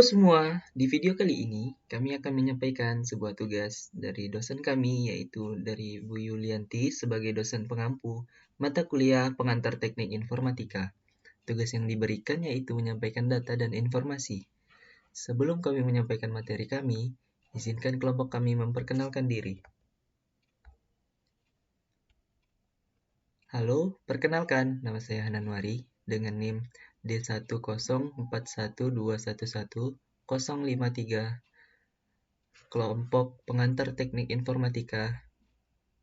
semua, di video kali ini kami akan menyampaikan sebuah tugas dari dosen kami yaitu dari Bu Yulianti sebagai dosen pengampu mata kuliah pengantar teknik informatika. Tugas yang diberikan yaitu menyampaikan data dan informasi. Sebelum kami menyampaikan materi kami, izinkan kelompok kami memperkenalkan diri. Halo, perkenalkan, nama saya Hananwari dengan NIM D10412110553, kelompok pengantar teknik informatika,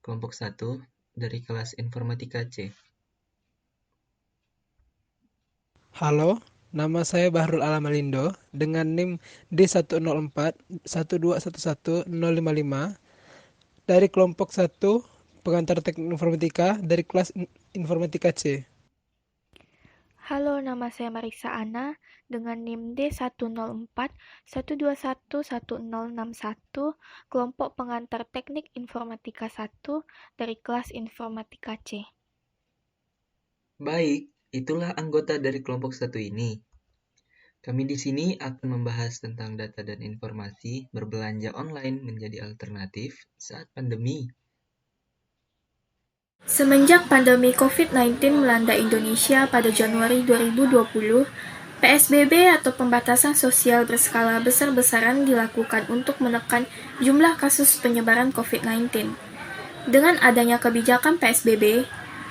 kelompok 1 dari kelas informatika C. Halo, nama saya Bahrul Alamalindo dengan NIM D10412111055 dari kelompok 1 pengantar teknik informatika dari kelas informatika C. Halo, nama saya Marisa Ana dengan NIM D10412111061, kelompok pengantar teknik informatika 1 dari kelas informatika C. Baik, itulah anggota dari kelompok 1 ini. Kami di sini akan membahas tentang data dan informasi berbelanja online menjadi alternatif saat pandemi. Semenjak pandemi COVID-19 melanda Indonesia pada Januari 2020, PSBB atau pembatasan sosial berskala besar-besaran dilakukan untuk menekan jumlah kasus penyebaran COVID-19. Dengan adanya kebijakan PSBB,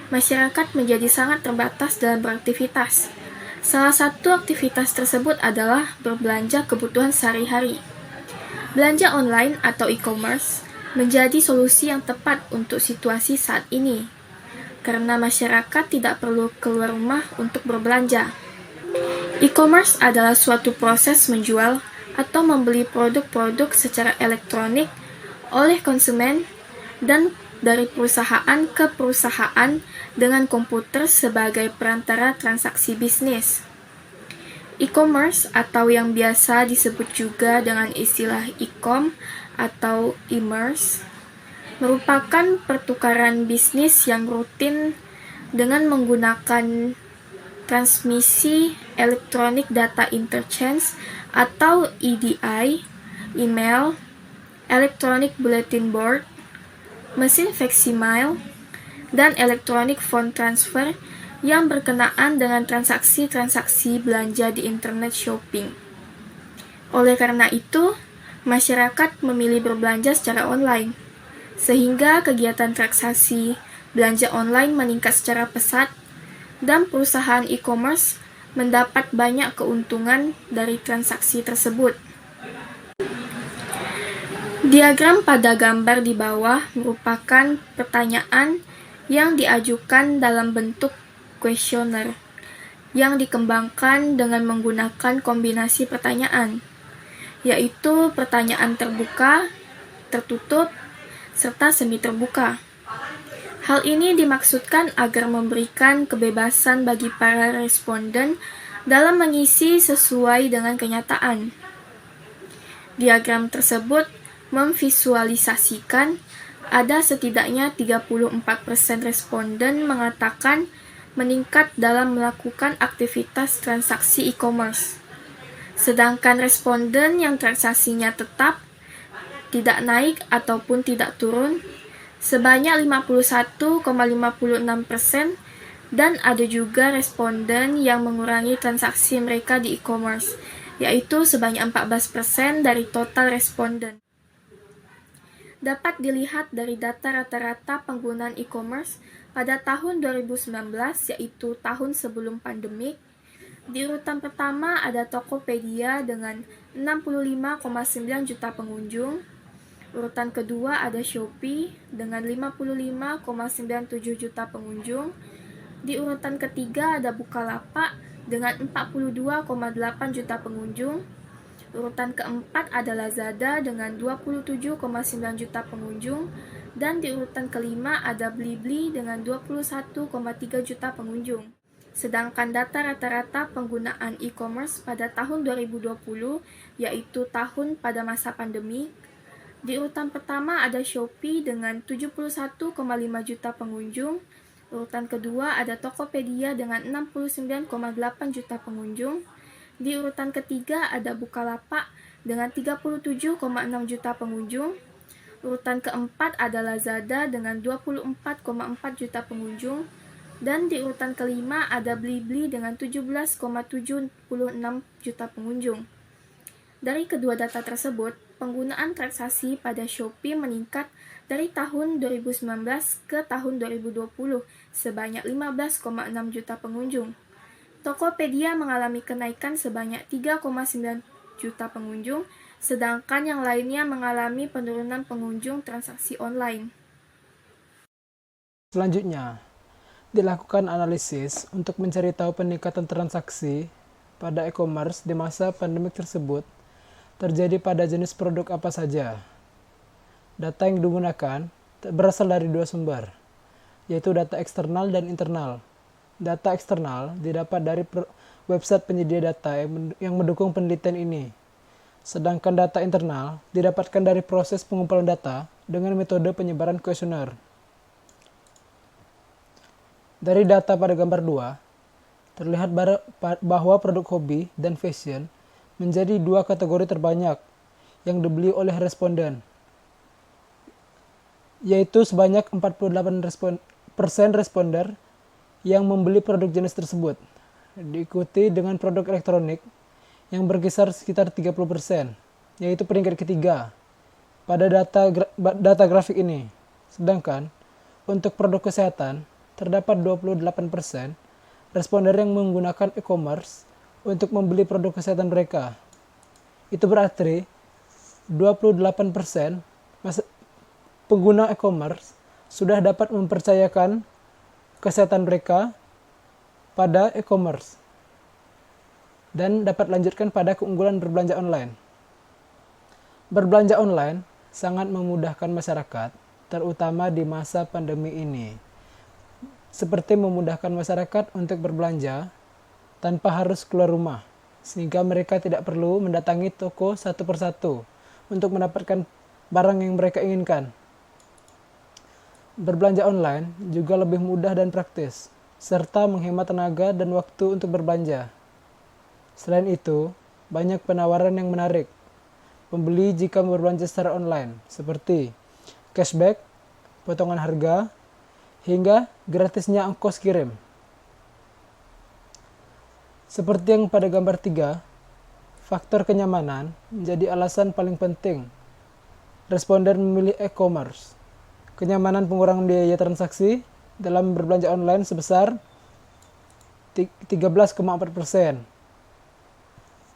masyarakat menjadi sangat terbatas dalam beraktivitas. Salah satu aktivitas tersebut adalah berbelanja kebutuhan sehari-hari. Belanja online atau e-commerce menjadi solusi yang tepat untuk situasi saat ini, karena masyarakat tidak perlu keluar rumah untuk berbelanja. E-commerce adalah suatu proses menjual atau membeli produk-produk secara elektronik oleh konsumen dan dari perusahaan ke perusahaan dengan komputer sebagai perantara transaksi bisnis. E-commerce atau yang biasa disebut juga dengan istilah e-com atau e-commerce merupakan pertukaran bisnis yang rutin dengan menggunakan transmisi elektronik data interchange atau EDI, email, electronic bulletin board, mesin facsimile, dan electronic fund transfer yang berkenaan dengan transaksi-transaksi belanja di internet shopping. Oleh karena itu, masyarakat memilih berbelanja secara online, sehingga kegiatan transaksi belanja online meningkat secara pesat dan perusahaan e-commerce mendapat banyak keuntungan dari transaksi tersebut. Diagram pada gambar di bawah merupakan pertanyaan yang diajukan dalam bentuk kuesioner yang dikembangkan dengan menggunakan kombinasi pertanyaan, yaitu pertanyaan terbuka, tertutup, serta semi terbuka. Hal ini dimaksudkan agar memberikan kebebasan bagi para responden dalam mengisi sesuai dengan kenyataan. Diagram tersebut memvisualisasikan ada setidaknya 34% responden mengatakan meningkat dalam melakukan aktivitas transaksi e-commerce. Sedangkan responden yang transaksinya tetap, tidak naik ataupun tidak turun, sebanyak 51,56%, dan ada juga responden yang mengurangi transaksi mereka di e-commerce, yaitu sebanyak 14% dari total responden. Dapat dilihat dari data rata-rata penggunaan e-commerce pada tahun 2019, yaitu tahun sebelum pandemik. Di urutan pertama ada Tokopedia dengan 65,9 juta pengunjung. Urutan kedua ada Shopee dengan 55,97 juta pengunjung. Di urutan ketiga ada Bukalapak dengan 42,8 juta pengunjung. Urutan keempat ada Lazada dengan 27,9 juta pengunjung. Dan di urutan kelima ada Blibli dengan 21,3 juta pengunjung. Sedangkan data rata-rata penggunaan e-commerce pada tahun 2020, yaitu tahun pada masa pandemi, di urutan pertama ada Shopee dengan 71,5 juta pengunjung. Urutan kedua ada Tokopedia dengan 69,8 juta pengunjung. Di urutan ketiga ada Bukalapak dengan 37,6 juta pengunjung. Urutan keempat ada Lazada dengan 24,4 juta pengunjung. Dan di urutan kelima ada Blibli dengan 17,76 juta pengunjung. Dari kedua data tersebut, penggunaan transaksi pada Shopee meningkat dari tahun 2019 ke tahun 2020 sebanyak 15,6 juta pengunjung. Tokopedia mengalami kenaikan sebanyak 3,9 juta pengunjung, sedangkan yang lainnya mengalami penurunan pengunjung transaksi online. Selanjutnya, dilakukan analisis untuk mencari tahu peningkatan transaksi pada e-commerce di masa pandemik tersebut terjadi pada jenis produk apa saja. Data yang digunakan berasal dari dua sumber, yaitu data eksternal dan internal. Data eksternal didapat dari website penyedia data yang mendukung penelitian ini. Sedangkan data internal didapatkan dari proses pengumpulan data dengan metode penyebaran kuesioner. Dari data pada gambar 2, terlihat bahwa produk hobi dan fashion menjadi dua kategori terbanyak yang dibeli oleh responden, yaitu sebanyak 48% responder yang membeli produk jenis tersebut, diikuti dengan produk elektronik yang berkisar sekitar 30%, yaitu peringkat ketiga pada data grafik ini. Sedangkan untuk produk kesehatan, terdapat 28% responder yang menggunakan e-commerce untuk membeli produk kesehatan mereka. Itu berarti 28% pengguna e-commerce sudah dapat mempercayakan kesehatan mereka pada e-commerce dan dapat lanjutkan pada keunggulan berbelanja online. Berbelanja online sangat memudahkan masyarakat, terutama di masa pandemi ini, seperti memudahkan masyarakat untuk berbelanja tanpa harus keluar rumah, sehingga mereka tidak perlu mendatangi toko satu persatu untuk mendapatkan barang yang mereka inginkan. Berbelanja online juga lebih mudah dan praktis, serta menghemat tenaga dan waktu untuk berbelanja. Selain itu, banyak penawaran yang menarik pembeli jika berbelanja secara online, seperti cashback, potongan harga, hingga gratisnya ongkos kirim. Seperti yang pada gambar 3, faktor kenyamanan menjadi alasan paling penting responden memilih e-commerce. Kenyamanan pengurangan biaya transaksi dalam berbelanja online sebesar 13,4%.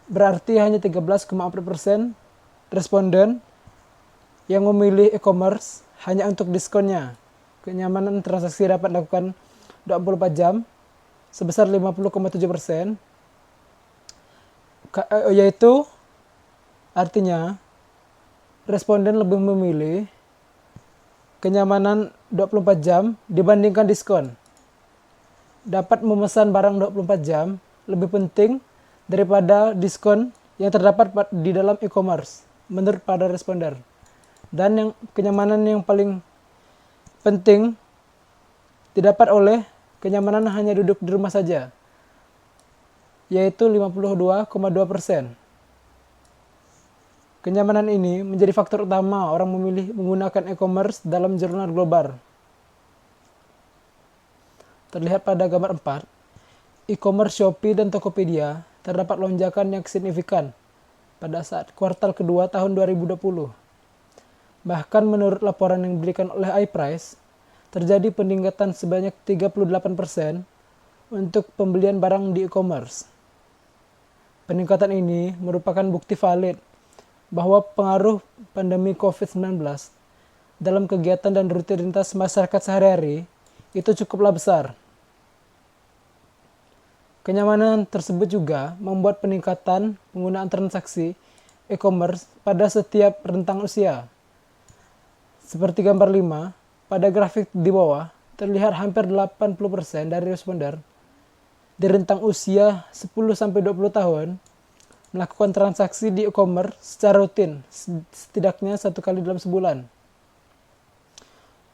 Berarti hanya 13,4% responden yang memilih e-commerce hanya untuk diskonnya. Kenyamanan transaksi dapat dilakukan 24 jam sebesar 50,7%, yaitu artinya responden lebih memilih kenyamanan 24 jam dibandingkan diskon. Dapat memesan barang 24 jam lebih penting daripada diskon yang terdapat di dalam e-commerce menurut para responden. Dan yang kenyamanan yang paling penting didapat oleh kenyamanan hanya duduk di rumah saja, yaitu 52,2%. Kenyamanan ini menjadi faktor utama orang memilih menggunakan e-commerce dalam jurnal global. Terlihat pada gambar 4, e-commerce Shopee dan Tokopedia terdapat lonjakan yang signifikan pada saat kuartal kedua tahun 2020. Bahkan menurut laporan yang diberikan oleh iPrice, terjadi peningkatan sebanyak 38% untuk pembelian barang di e-commerce. Peningkatan ini merupakan bukti valid bahwa pengaruh pandemi COVID-19 dalam kegiatan dan rutinitas masyarakat sehari-hari itu cukuplah besar. Kenyamanan tersebut juga membuat peningkatan penggunaan transaksi e-commerce pada setiap rentang usia. Seperti gambar 5, pada grafik di bawah, terlihat hampir 80% dari responden di rentang usia 10-20 tahun melakukan transaksi di e-commerce secara rutin, setidaknya 1 kali dalam sebulan.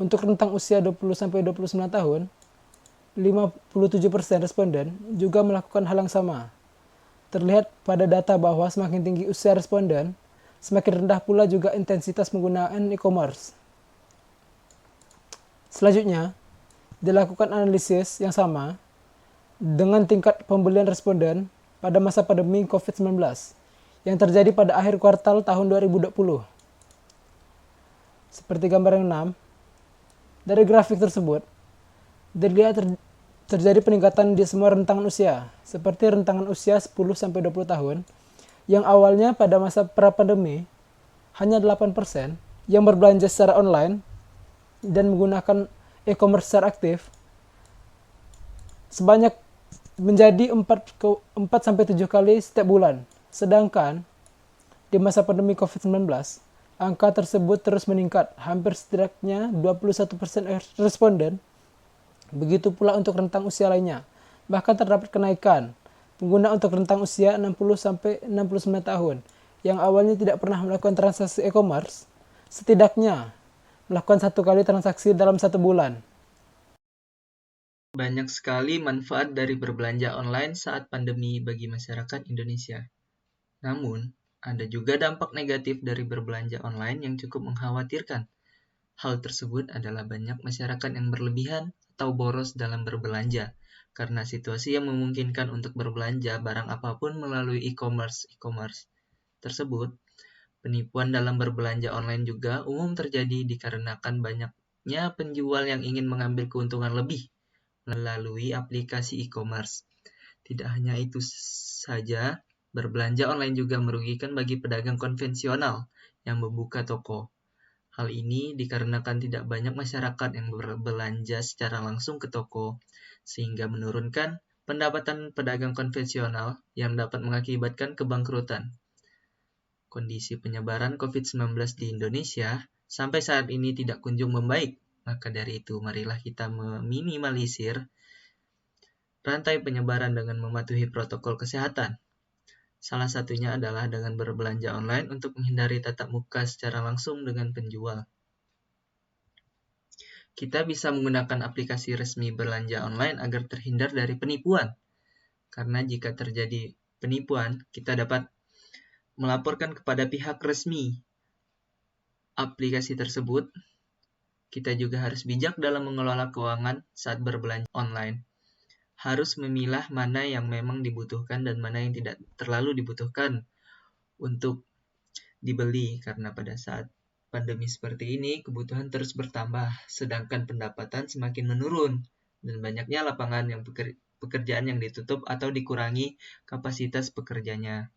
Untuk rentang usia 20-29 tahun, 57% responden juga melakukan hal yang sama. terlihat pada data bahwa semakin tinggi usia responden, semakin rendah pula juga intensitas penggunaan e-commerce. Selanjutnya, dilakukan analisis yang sama dengan tingkat pembelian responden pada masa pandemi COVID-19 yang terjadi pada akhir kuartal tahun 2020. Seperti gambar yang 6, dari grafik tersebut, dilihat terjadi peningkatan di semua rentangan usia, seperti rentangan usia 10-20 tahun, yang awalnya pada masa pra-pandemi hanya 8% yang berbelanja secara online dan menggunakan e-commerce secara aktif, sebanyak menjadi 4-7 kali setiap bulan. Sedangkan di masa pandemi COVID-19, angka tersebut terus meningkat, hampir setidaknya 21% responden. Begitu pula untuk rentang usia lainnya. Bahkan terdapat kenaikan pengguna untuk rentang usia 60-69 tahun yang awalnya tidak pernah melakukan transaksi e-commerce, setidaknya melakukan 1 kali transaksi dalam 1 bulan. Banyak sekali manfaat dari berbelanja online saat pandemi bagi masyarakat Indonesia. Namun, ada juga dampak negatif dari berbelanja online yang cukup mengkhawatirkan. Hal tersebut adalah banyak masyarakat yang berlebihan atau boros dalam berbelanja, karena situasi yang memungkinkan untuk berbelanja barang apapun melalui e-commerce tersebut. Penipuan dalam berbelanja online juga umum terjadi dikarenakan banyaknya penjual yang ingin mengambil keuntungan lebih melalui aplikasi e-commerce. Tidak hanya itu saja, berbelanja online juga merugikan bagi pedagang konvensional yang membuka toko. Hal ini dikarenakan tidak banyak masyarakat yang berbelanja secara langsung ke toko, sehingga menurunkan pendapatan pedagang konvensional yang dapat mengakibatkan kebangkrutan. Kondisi penyebaran COVID-19 di Indonesia sampai saat ini tidak kunjung membaik. Maka dari itu, marilah kita meminimalisir rantai penyebaran dengan mematuhi protokol kesehatan. Salah satunya adalah dengan berbelanja online untuk menghindari tatap muka secara langsung dengan penjual. Kita bisa menggunakan aplikasi resmi belanja online agar terhindar dari penipuan. Karena jika terjadi penipuan, kita dapat melaporkan kepada pihak resmi aplikasi tersebut. Kita juga harus bijak dalam mengelola keuangan saat berbelanja online. Harus memilah mana yang memang dibutuhkan dan mana yang tidak terlalu dibutuhkan untuk dibeli, karena pada saat pandemi seperti ini kebutuhan terus bertambah sedangkan pendapatan semakin menurun dan banyaknya lapangan yang pekerjaan yang ditutup atau dikurangi kapasitas pekerjanya.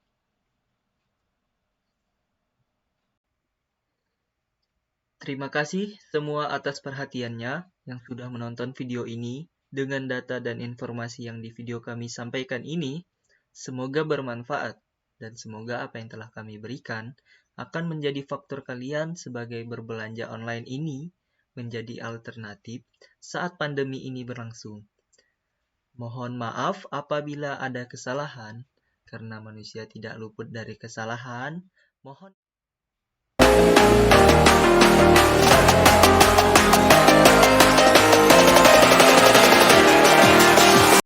Terima kasih semua atas perhatiannya yang sudah menonton video ini. Dengan data dan informasi yang di video kami sampaikan ini, semoga bermanfaat dan semoga apa yang telah kami berikan akan menjadi faktor kalian sebagai berbelanja online ini menjadi alternatif saat pandemi ini berlangsung. Mohon maaf apabila ada kesalahan, karena manusia tidak luput dari kesalahan. Mohon